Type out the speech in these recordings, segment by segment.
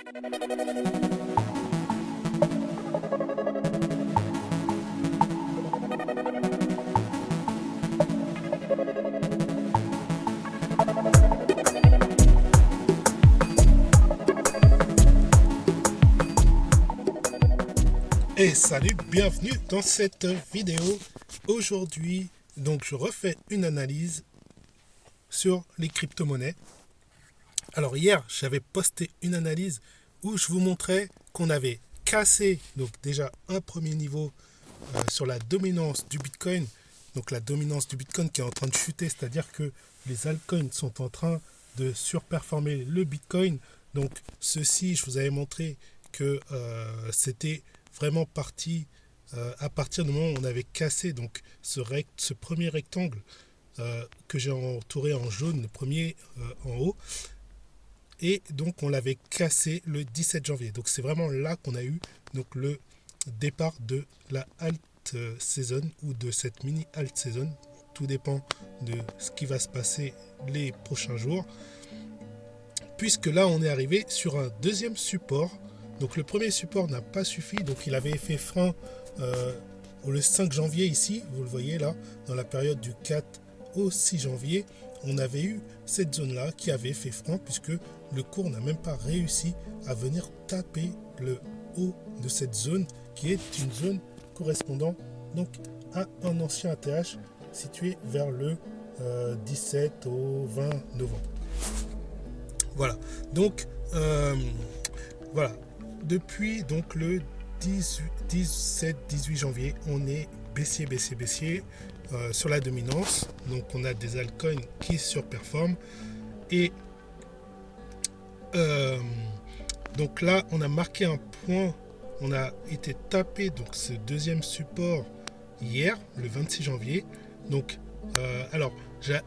Et salut, bienvenue dans cette vidéo. Aujourd'hui, donc je refais une analyse sur les crypto-monnaies. Alors hier, j'avais posté une analyse où je vous montrais qu'on avait cassé donc déjà un premier niveau sur la dominance du Bitcoin. Donc la dominance du Bitcoin qui est en train de chuter, c'est-à-dire que les altcoins sont en train de surperformer le Bitcoin. Donc ceci, je vous avais montré que c'était vraiment parti à partir du moment où on avait cassé donc ce premier rectangle que j'ai entouré en jaune, le premier en haut, et donc on l'avait cassé le 17 janvier. Donc c'est vraiment là qu'on a eu donc le départ de la alt season ou de cette mini alt season. Tout dépend de ce qui va se passer les prochains jours, puisque là on est arrivé sur un deuxième support. Donc le premier support n'a pas suffi, donc il avait fait frein le 5 janvier ici, vous le voyez là, dans la période du 4 au 6 janvier, on avait eu cette zone-là qui avait fait frein, puisque le cours n'a même pas réussi à venir taper le haut de cette zone, qui est une zone correspondant donc à un ancien ATH situé vers le 17 au 20 novembre. Voilà, donc voilà. Depuis donc le 17-18 janvier, on est baissier sur la dominance. Donc on a des altcoins qui surperforment. Et donc là, on a marqué un point. On a été tapé donc ce deuxième support hier, le 26 janvier. Donc, alors,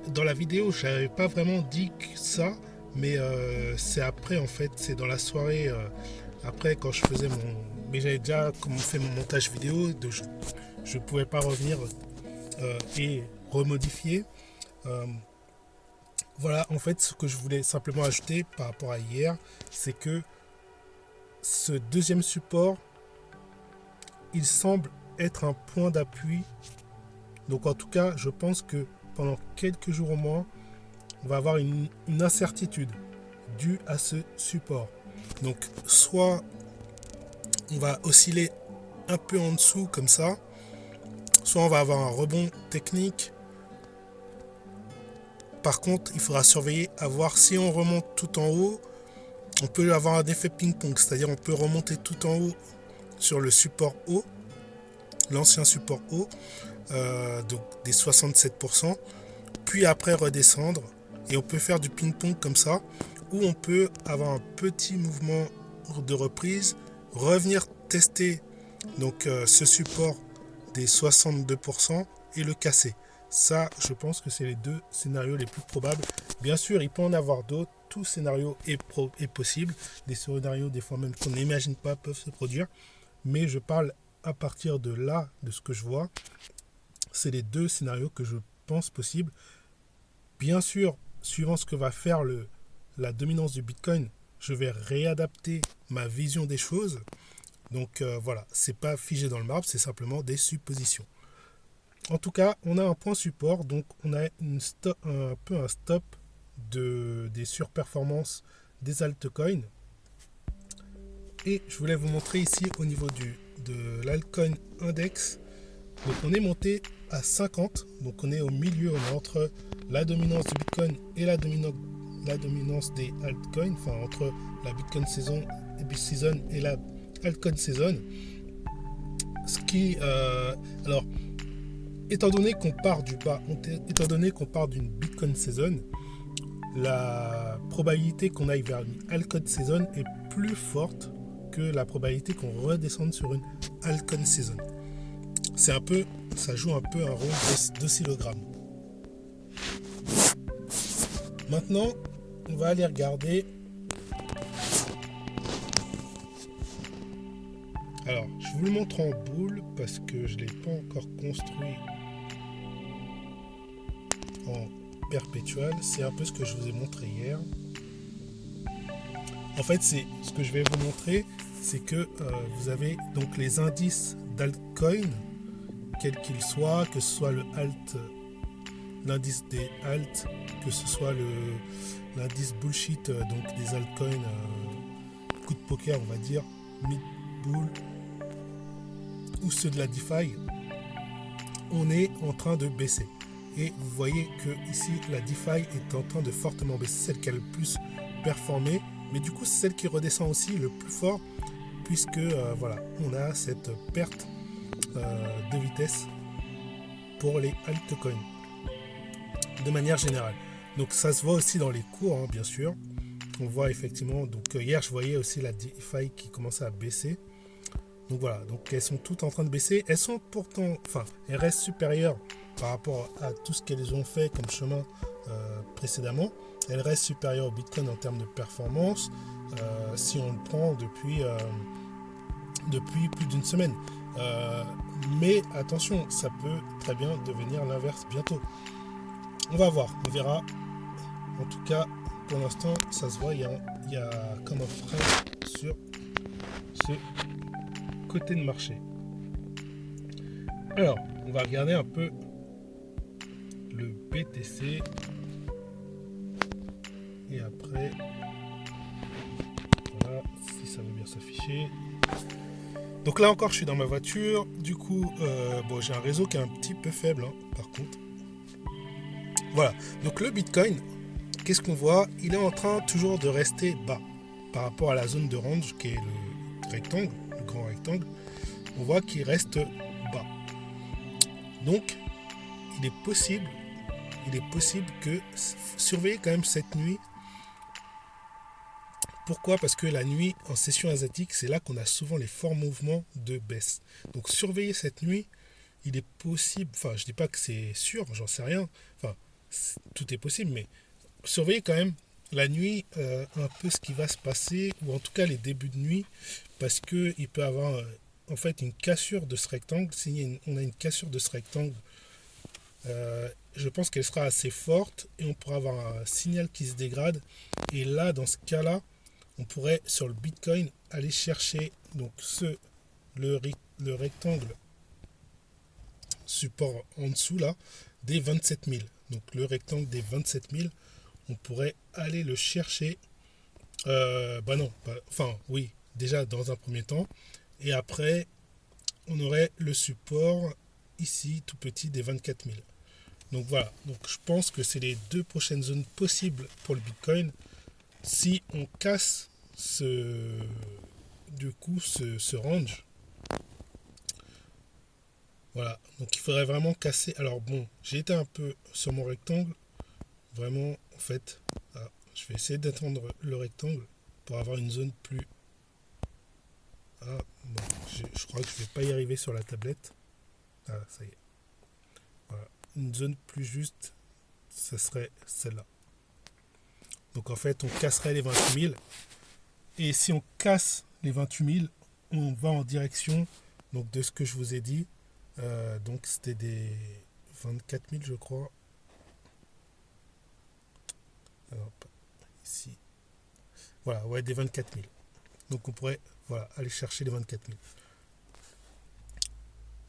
dans la vidéo, je n'avais pas vraiment dit ça, mais c'est après, en fait, c'est dans la soirée. Après, quand je faisais mais j'avais déjà fait mon montage vidéo, je ne pouvais pas revenir et remodifier. Voilà, en fait, ce que je voulais simplement ajouter par rapport à hier, c'est que ce deuxième support, il semble être un point d'appui. Donc, en tout cas, je pense que pendant quelques jours au moins, on va avoir une incertitude due à ce support. Donc, soit on va osciller un peu en dessous comme ça, soit on va avoir un rebond technique. Par contre, il faudra surveiller à voir si on remonte tout en haut, on peut avoir un effet ping-pong, c'est-à-dire on peut remonter tout en haut sur le support haut, l'ancien support haut, donc des 67%, puis après redescendre, et on peut faire du ping-pong comme ça, ou on peut avoir un petit mouvement de reprise, revenir tester donc ce support des 62% et le casser. Ça, je pense que c'est les deux scénarios les plus probables. Bien sûr, il peut en avoir d'autres. Tout scénario est possible. Des scénarios, des fois même qu'on n'imagine pas, peuvent se produire. Mais je parle à partir de là, de ce que je vois. C'est les deux scénarios que je pense possibles. Bien sûr, suivant ce que va faire la dominance du Bitcoin, je vais réadapter ma vision des choses. Donc voilà, c'est pas figé dans le marbre, c'est simplement des suppositions. En tout cas, on a un point support, donc on a un peu un stop des surperformances des altcoins. Et je voulais vous montrer ici au niveau de l'altcoin index. Donc on est monté à 50, donc on est au milieu, on est entre la dominance du Bitcoin et la dominance des altcoins, enfin entre la Bitcoin season et la altcoin season. Ce qui, alors, étant donné qu'on part du bas, étant donné qu'on part d'une Bitcoin season, la probabilité qu'on aille vers une altcoin season est plus forte que la probabilité qu'on redescende sur une altcoin season. Ça joue un peu un rôle d'oscillogramme. Maintenant, on va aller regarder. Alors, je vous le montre en boule parce que je ne l'ai pas encore construit en perpétuel. C'est un peu ce que je vous ai montré hier. En fait, c'est ce que je vais vous montrer, c'est que vous avez donc les indices d'altcoin, quels qu'ils soient, que ce soit le alt, l'indice des alt, que ce soit l'indice bullshit, donc des altcoins, coup de poker, on va dire, mid-bull, ou ceux de la DeFi, on est en train de baisser. Et vous voyez que ici, la DeFi est en train de fortement baisser, celle qui a le plus performé, mais du coup, c'est celle qui redescend aussi le plus fort, puisque voilà, on a cette perte de vitesse pour les altcoins, de manière générale. Donc ça se voit aussi dans les cours, hein, bien sûr. On voit effectivement, donc hier, je voyais aussi la DeFi qui commençait à baisser. Donc voilà, donc elles sont toutes en train de baisser. Elles sont pourtant, enfin, elles restent supérieures par rapport à tout ce qu'elles ont fait comme chemin précédemment. Elles restent supérieures au Bitcoin en termes de performance si on le prend depuis plus d'une semaine. Mais attention, ça peut très bien devenir l'inverse bientôt. On va voir, on verra. En tout cas, pour l'instant, ça se voit, il y a comme un frein sur ce côté de marché. Alors, on va regarder un peu le BTC. Et après, voilà, si ça veut bien s'afficher. Donc là encore, je suis dans ma voiture. Du coup, bon, j'ai un réseau qui est un petit peu faible, hein, par contre. Voilà, donc le Bitcoin, qu'est-ce qu'on voit? Il est en train toujours de rester bas par rapport à la zone de range qui est le rectangle, le grand rectangle. On voit qu'il reste bas. Donc, il est possible que surveiller quand même cette nuit. Pourquoi? Parce que la nuit, en session asiatique, c'est là qu'on a souvent les forts mouvements de baisse. Donc surveiller cette nuit, il est possible, enfin je dis pas que c'est sûr, j'en sais rien, enfin tout est possible, mais surveiller quand même la nuit un peu ce qui va se passer, ou en tout cas les débuts de nuit, parce qu'il peut y avoir en fait une cassure de ce rectangle. Si on a une cassure de ce rectangle, je pense qu'elle sera assez forte et on pourra avoir un signal qui se dégrade. Et là, dans ce cas-là, on pourrait sur le Bitcoin aller chercher donc le rectangle support en dessous là des 27 000. Donc le rectangle des 27 000, on pourrait aller le chercher. Enfin oui, déjà dans un premier temps. Et après, on aurait le support ici tout petit des 24 000. Donc voilà, donc je pense que c'est les deux prochaines zones possibles pour le Bitcoin. Si on casse ce range, voilà, donc il faudrait vraiment casser. Alors bon, j'ai été un peu sur mon rectangle, vraiment en fait, je vais essayer d'étendre le rectangle pour avoir une zone plus... Bon, je crois que je vais pas y arriver sur la tablette. Ça y est. Voilà, une zone plus juste, ce serait celle-là. Donc en fait, on casserait les 28 000. Et si on casse les 28 000, on va en direction donc, de ce que je vous ai dit. Donc c'était des 24 000, je crois. Alors, ici. Voilà, ouais, des 24 000. Donc on pourrait aller chercher les 24 000.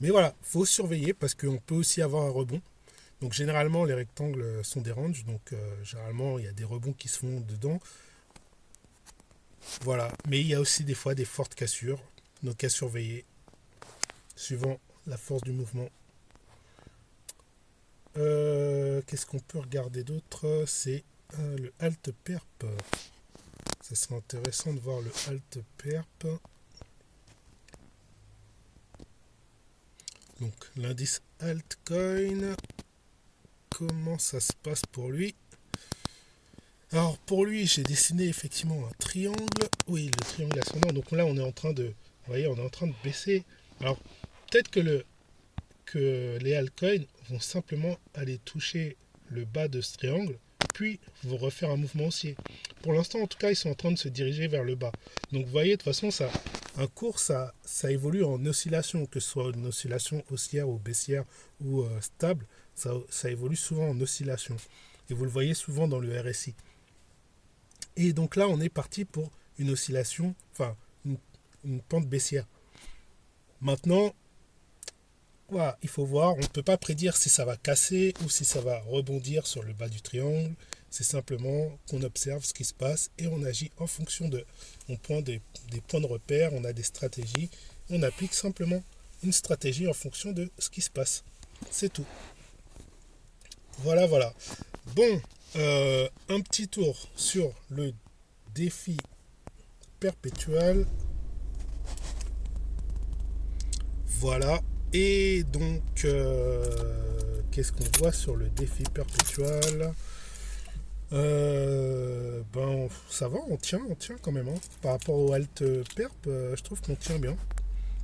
Mais voilà, il faut surveiller parce qu'on peut aussi avoir un rebond. Donc généralement, les rectangles sont des ranges. Donc généralement, il y a des rebonds qui se font dedans. Voilà, mais il y a aussi des fois des fortes cassures. Donc à surveiller, suivant la force du mouvement. Qu'est-ce qu'on peut regarder d'autre? C'est le alt perp. Ça serait intéressant de voir le alt perp. Donc l'indice altcoin, comment ça se passe pour lui? Alors pour lui, j'ai dessiné effectivement un triangle. Oui, le triangle ascendant. Donc là, on est en train de, vous voyez, on est en train de baisser. Alors peut-être que les altcoins vont simplement aller toucher le bas de ce triangle, puis vont refaire un mouvement haussier. Pour l'instant, en tout cas, ils sont en train de se diriger vers le bas. Donc vous voyez, de toute façon, un cours, ça évolue en oscillation, que ce soit une oscillation haussière ou baissière ou stable, ça évolue souvent en oscillation. Et vous le voyez souvent dans le RSI. Et donc là, on est parti pour une oscillation, enfin une pente baissière. Maintenant, voilà, il faut voir, on ne peut pas prédire si ça va casser ou si ça va rebondir sur le bas du triangle. C'est simplement qu'on observe ce qui se passe et on agit en fonction de. On prend des points de repère, on a des stratégies, on applique simplement une stratégie en fonction de ce qui se passe. C'est tout. Voilà, voilà. Bon, un petit tour sur le défi perpétuel. Voilà. Et donc, qu'est-ce qu'on voit sur le défi perpétuel? Ben, ça va, on tient quand même. Hein. Par rapport au alt perp, je trouve qu'on tient bien.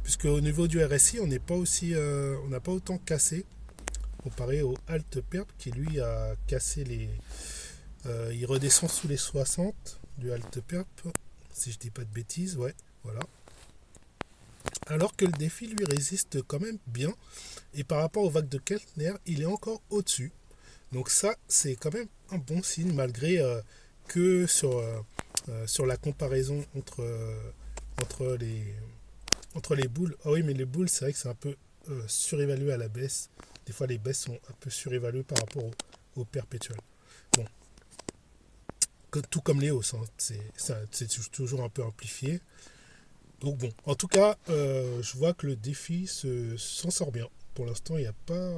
Puisque au niveau du RSI, on n'est pas aussi, on n'a pas autant cassé comparé au alt perp qui lui a cassé les. Il redescend sous les 60 du alt perp, si je dis pas de bêtises, ouais, voilà. Alors que le défi lui résiste quand même bien. Et par rapport aux vagues de Keltner, il est encore au-dessus. Donc ça, c'est quand même un bon signe, malgré que sur la comparaison entre les boules. Ah oui, mais les boules, c'est vrai que c'est un peu surévalué à la baisse. Des fois, les baisses sont un peu surévaluées par rapport au perpétuel. Bon, tout comme les hausses, hein, c'est toujours un peu amplifié. Donc bon, en tout cas, je vois que le défi s'en sort bien. Pour l'instant, il n'y a pas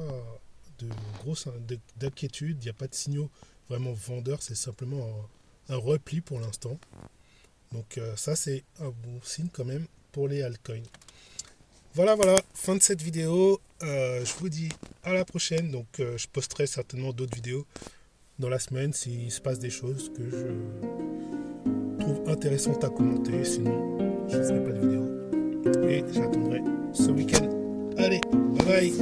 de grosse d'inquiétude, il n'y a pas de signaux vraiment vendeurs, c'est simplement un repli pour l'instant. Donc ça, c'est un bon signe quand même pour les altcoins. Voilà, voilà, fin de cette vidéo. Je vous dis à la prochaine. Donc je posterai certainement d'autres vidéos dans la semaine s'il se passe des choses que je trouve intéressantes à commenter. Sinon, je ne ferai pas de vidéo. Et j'attendrai ce week-end. Allez, bye bye.